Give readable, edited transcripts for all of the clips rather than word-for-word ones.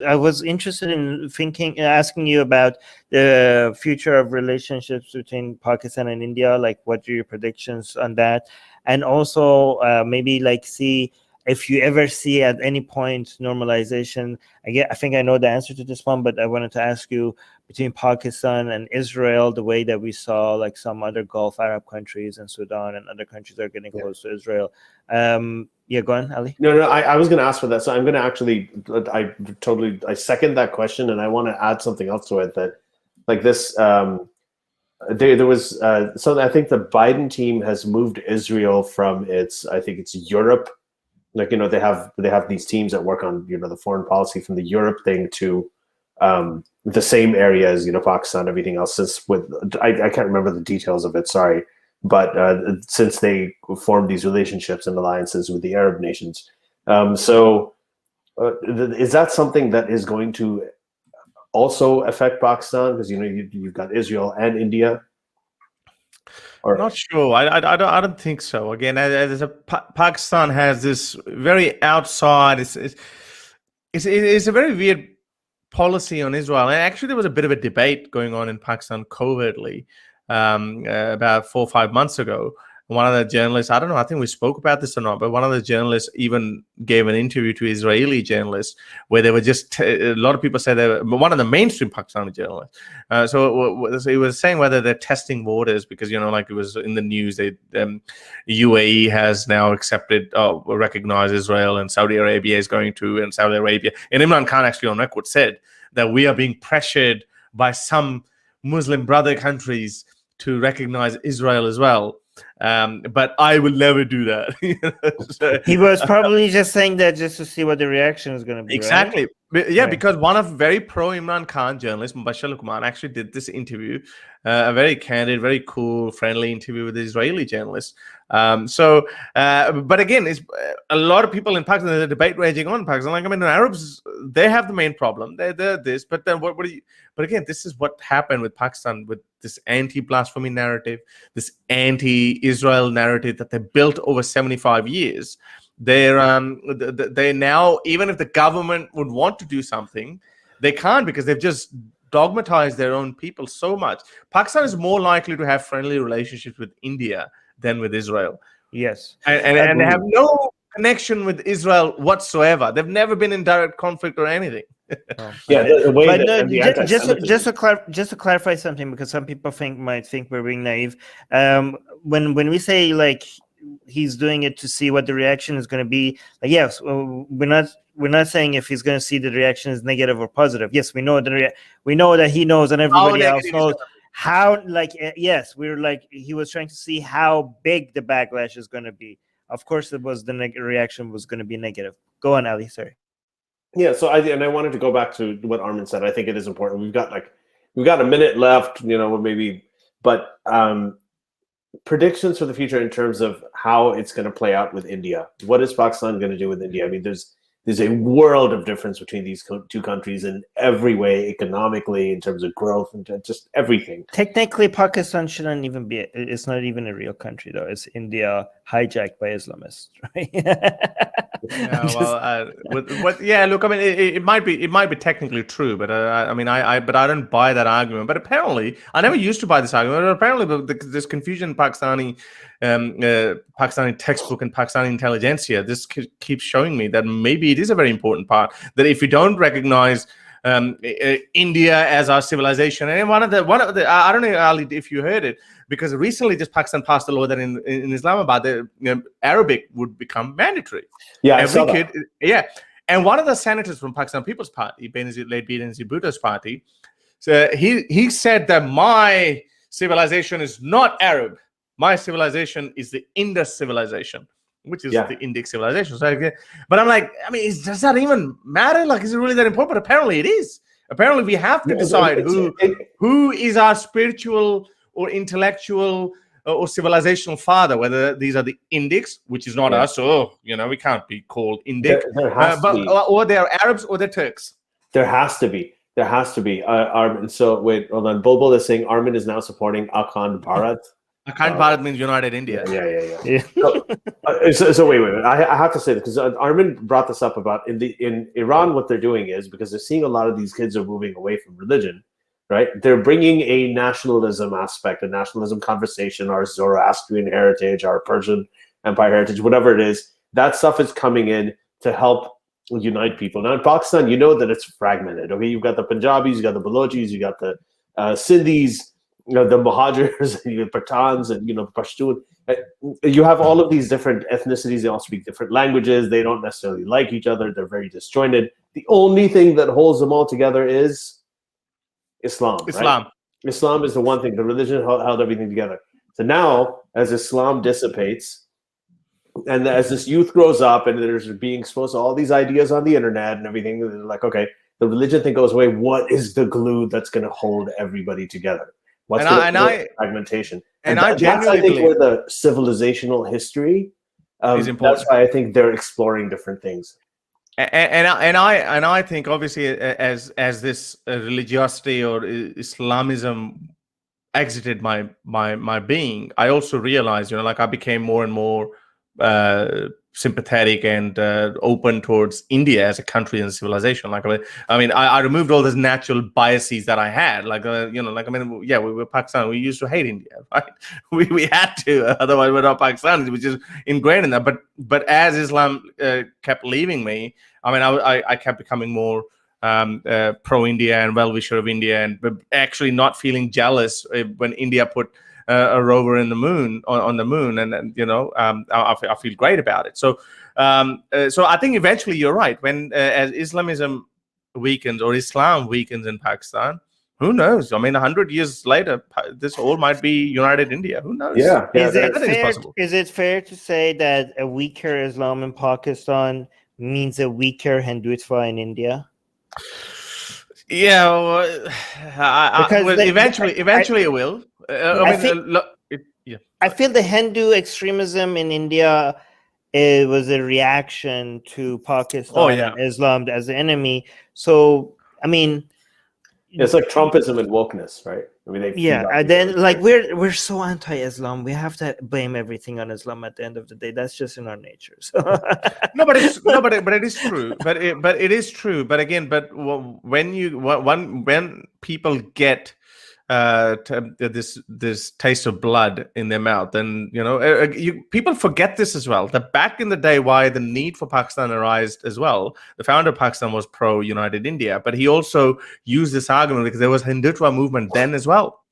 I was interested in asking you about the future of relationships between Pakistan and India. Like, what are your predictions on that? And also, maybe like see if you ever see at any point normalization. I think I know the answer to this one, but I wanted to ask you between Pakistan and Israel, the way that we saw like some other Gulf Arab countries and Sudan and other countries are getting close to Israel. Yeah, go on, Ali. No, I was going to ask for that. So I'm going to actually, I second that question, and I want to add something else to it. That, like this, there was so I think the Biden team has moved Israel from I think it's Europe. Like, they have these teams that work on the foreign policy from the Europe thing to the same area as Pakistan, everything else. Since I can't remember the details of it. Sorry. But since they formed these relationships and alliances with the Arab nations, so is that something that is going to also affect Pakistan? Because you've got Israel and India. Or not sure. I don't think so. Again, Pakistan has this very outside. It's a very weird policy on Israel. And actually, there was a bit of a debate going on in Pakistan covertly. About 4 or 5 months ago, one of the journalists, I don't know, I think we spoke about this or not, but one of the journalists even gave an interview to Israeli journalists where they were just, a lot of people said they were, one of the mainstream Pakistani journalists. So he was saying whether they're testing waters because, like it was in the news, UAE has now accepted, recognized Israel, and Saudi Arabia is going to, and Saudi Arabia, and Imran Khan actually on record said that we are being pressured by some Muslim brother countries to recognize Israel as well, but I will never do that. So, he was probably just saying that just to see what the reaction is going to be. Exactly. Right? Yeah, because one of very pro Imran Khan journalist, Mubashir Luqman, actually did this interview, a very candid, very cool, friendly interview with the Israeli journalist. But again, it's a lot of people in Pakistan, there's a debate raging on in Pakistan. Like, I mean, the Arabs, they have the main problem. They're this, but then what do you? But again, this is what happened with Pakistan, with this anti-blasphemy narrative, this anti-Israel narrative that they built over 75 years. They now, even if the government would want to do something, they can't because they've just dogmatized their own people so much. Pakistan is more likely to have friendly relationships with India than with Israel. Yes. And they have no connection with Israel whatsoever. They've never been in direct conflict or anything. Yeah, the way just to clarify something, because some people might think we're being naive. When we say like he's doing it to see what the reaction is going to be, like, yes, we're not saying if he's going to see the reaction is negative or positive. Yes, we know we know that he knows and everybody else knows how. Like, yes, we're like, he was trying to see how big the backlash is going to be. Of course, it was the reaction was going to be negative. Go on, Ali. Sorry. Yeah, so I wanted to go back to what Armin said. I think it is important. We've got a minute left, maybe, but predictions for the future in terms of how it's going to play out with India. What is Pakistan going to do with India? I mean, there's a world of difference between these two countries in every way, economically, in terms of growth, and just everything. Technically, Pakistan shouldn't even be. It's not even a real country, though. It's India hijacked by Islamists, right? Yeah, look, I mean, it might be technically true, but I don't buy that argument. But apparently, I never used to buy this argument. But apparently, this confusion in Pakistani textbook and Pakistani intelligentsia, this keeps showing me that maybe it is a very important part, that if we don't recognize India as our civilization, and one of the I don't know, Ali, if you heard it, because recently just Pakistan passed a law that in Islamabad, Arabic would become mandatory. Yeah, every kid. Yeah, and one of the senators from Pakistan People's Party, late Benazir Bhutto's party, so he said that my civilization is not Arab. My civilization is the Indus civilization, which is the Indic civilization. So, but I'm like, I mean, does that even matter? Like, is it really that important? But apparently it is. Apparently we have to decide who is our spiritual or intellectual or civilizational father, whether these are the Indics, which is not us, so, we can't be called Indic, or they're Arabs or they're Turks. There has to be. There has to be. Armin, so wait, hold on. Bulbul is saying Armin is now supporting Akhand Bharat. Akhand Bharat means United India. Yeah. So wait. I have to say this because Armin brought this up about in Iran, what they're doing is because they're seeing a lot of these kids are moving away from religion, right? They're bringing a nationalism aspect, a nationalism conversation, our Zoroastrian heritage, our Persian Empire heritage, whatever it is. That stuff is coming in to help unite people. Now in Pakistan, you know that it's fragmented. Okay, you've got the Punjabis, you got the Balochis, you got the Sindhis, the Muhajirs, you have Pathans, and Pashtun. You have all of these different ethnicities. They all speak different languages. They don't necessarily like each other. They're very disjointed. The only thing that holds them all together is Islam. Right? Islam is the one thing. The religion held everything together. So now, as Islam dissipates, and as this youth grows up, and there's being exposed to all these ideas on the internet and everything, they're like, okay, the religion thing goes away. What is the glue that's going to hold everybody together? What's fragmentation? And that's, I think, where the civilizational history is important. That's why I think they're exploring different things. And I think obviously as this religiosity or Islamism exited my being, I also realized, I became more and more sympathetic and open towards India as a country and civilization. I removed all those natural biases that I had. We were Pakistan. We used to hate India, right? We had to, otherwise we're not Pakistanis, which is ingrained in that. But as Islam kept leaving me, I kept becoming more pro-India and well-wisher of India, and actually not feeling jealous when India put a rover in the moon on the moon, and I feel great about it. So I think eventually you're right. When as Islamism weakens or Islam weakens in Pakistan, who knows? 100 years later, this all might be United India. Who knows? Yeah. Is it fair to say that a weaker Islam in Pakistan means a weaker Hindutva in India? Yeah, eventually it will. I feel the Hindu extremism in India was a reaction to Pakistan and Islam as the enemy. So, it's like Trumpism and wokeness, right? And then we're so anti-Islam. We have to blame everything on Islam at the end of the day. That's just in our nature. So. But it is true. But it is true. But again, when people get this taste of blood in their mouth, then people forget this as well. That back in the day, why the need for Pakistan arose as well. The founder of Pakistan was pro-United India, but he also used this argument because there was Hindutva movement then as well.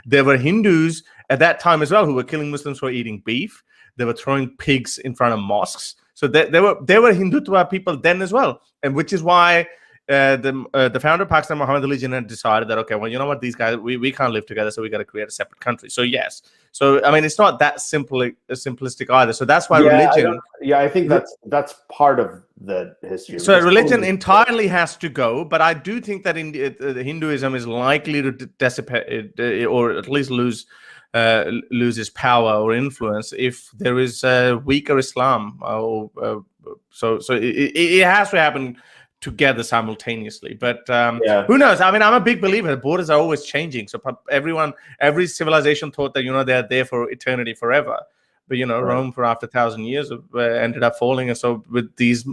There were Hindus at that time as well who were killing Muslims for eating beef. They were throwing pigs in front of mosques. So there were Hindutva people then as well, and which is why. The founder of Pakistan, Muhammad Ali Jinnah, decided that, okay, well, you know what, these guys, we can't live together, so we got to create a separate country. So yes, it's not that simplistic either. So that's why religion. I think that's part of the history. So religion entirely has to go, but I do think that Hinduism is likely to dissipate or at least lose its power or influence if there is a weaker Islam. So it has to happen together simultaneously, but who knows? I'm a big believer. Borders are always changing. So every civilization thought that they're there for eternity, forever. But Rome for after 1,000 years ended up falling, and so with these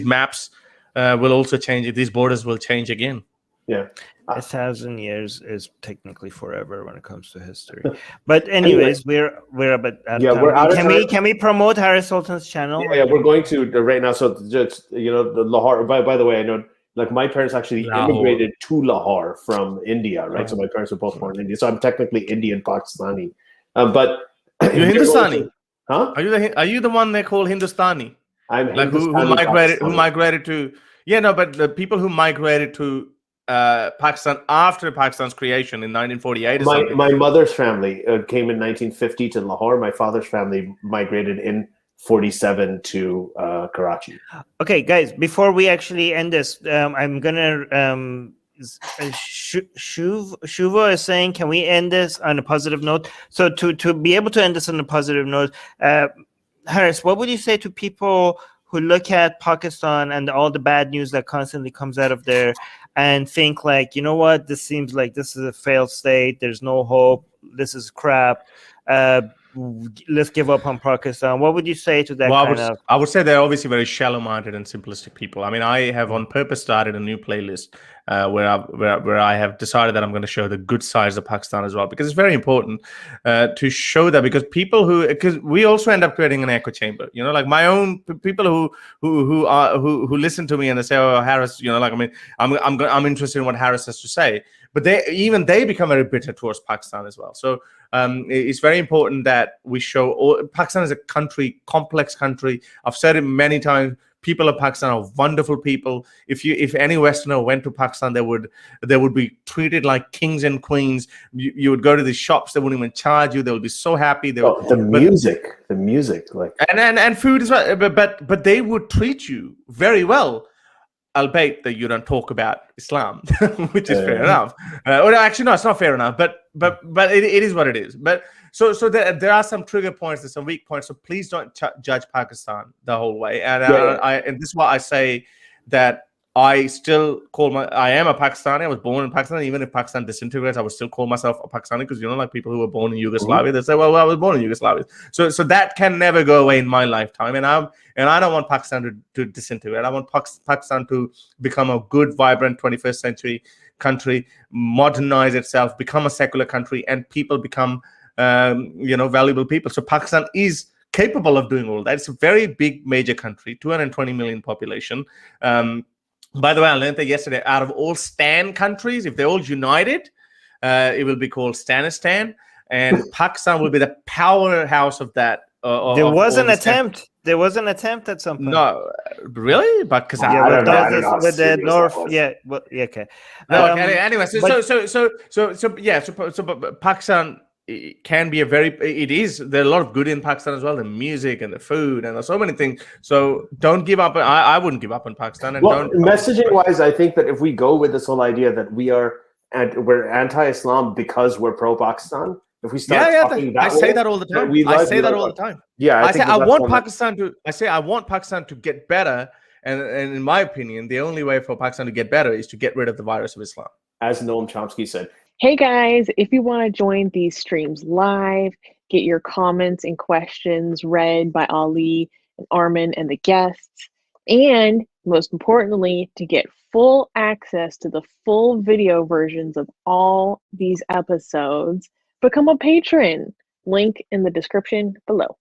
maps will also change. These borders will change again. Yeah, 1,000 years is technically forever when it comes to history. But anyways, we're about out of time. We're out of time. Can we promote Harris Sultan's channel? Yeah, we're going to right now. So just the Lahore. By the way, I know my parents actually immigrated to Lahore from India, right? So my parents were both born in India. So I'm technically Indian Pakistani. But you're Hindustani, huh? Are you the one they call Hindustani? I'm who migrated to but the people who migrated to Pakistan after Pakistan's creation in 1948. My mother's family came in 1950 to Lahore. My father's family migrated in 47 to Karachi. Okay, guys, before we actually end this, I'm gonna Shuva is saying, can we end this on a positive note? So to be able to end this on a positive note, Harris, what would you say to people who look at Pakistan and all the bad news that constantly comes out of there and think like, you know what, this seems like this is a failed state, there's no hope, this is crap. let's give up on Pakistan. What would you say to that I would say they're obviously very shallow-minded and simplistic people. I mean, I have on purpose started a new playlist where I have decided that I'm going to show the good sides of Pakistan as well, because it's very important to show that, because because we also end up creating an echo chamber. You know, like my own people who listen to me and they say, "Oh, Harris," you know, like, I mean, I'm interested in what Harris has to say, but they become very bitter towards Pakistan as well. So it's very important that we show Pakistan is a country, complex country. I've said it many times. People of Pakistan are wonderful people. If any Westerner went to Pakistan, they would be treated like kings and queens. You would go to the shops, they wouldn't even charge you. They would be so happy. The music, like and food as well. But they would treat you very well, albeit that you don't talk about Islam, which is fair enough. Or actually, no, it's not fair enough. But it is what it is. But so there are some trigger points, there's some weak points. So please don't judge Pakistan the whole way. And and this is why I say that I still I am a Pakistani. I was born in Pakistan. Even if Pakistan disintegrates, I would still call myself a Pakistani, because you know, like people who were born in Yugoslavia, they say, "Well, I was born in Yugoslavia." So that can never go away in my lifetime. And I don't want Pakistan to disintegrate. I want Pakistan to become a good, vibrant 21st century country, modernize itself, become a secular country, and people become valuable people. So Pakistan is capable of doing all that. It's a very big, major country, 220 million population. By the way, I learned that yesterday. Out of all Stan countries, if they're all united, it will be called Stanistan, and Pakistan will be the powerhouse of that. There was an attempt. There was an attempt at some point. No, really? But because I don't know with the North, okay. No, anyway, so Pakistan can be there are a lot of good in Pakistan as well, the music and the food and there's so many things. So don't give up. I wouldn't give up on Pakistan. And messaging wise, I think that if we go with this whole idea that we're anti-Islam because we're pro-Pakistan, if we start talking that I say that all the time. I say that all the time. Yeah, I want Pakistan to get better, and in my opinion, the only way for Pakistan to get better is to get rid of the virus of Islam. As Noam Chomsky said. Hey guys, if you want to join these streams live, get your comments and questions read by Ali and Armin and the guests, and most importantly, to get full access to the full video versions of all these episodes, become a patron. Link in the description below.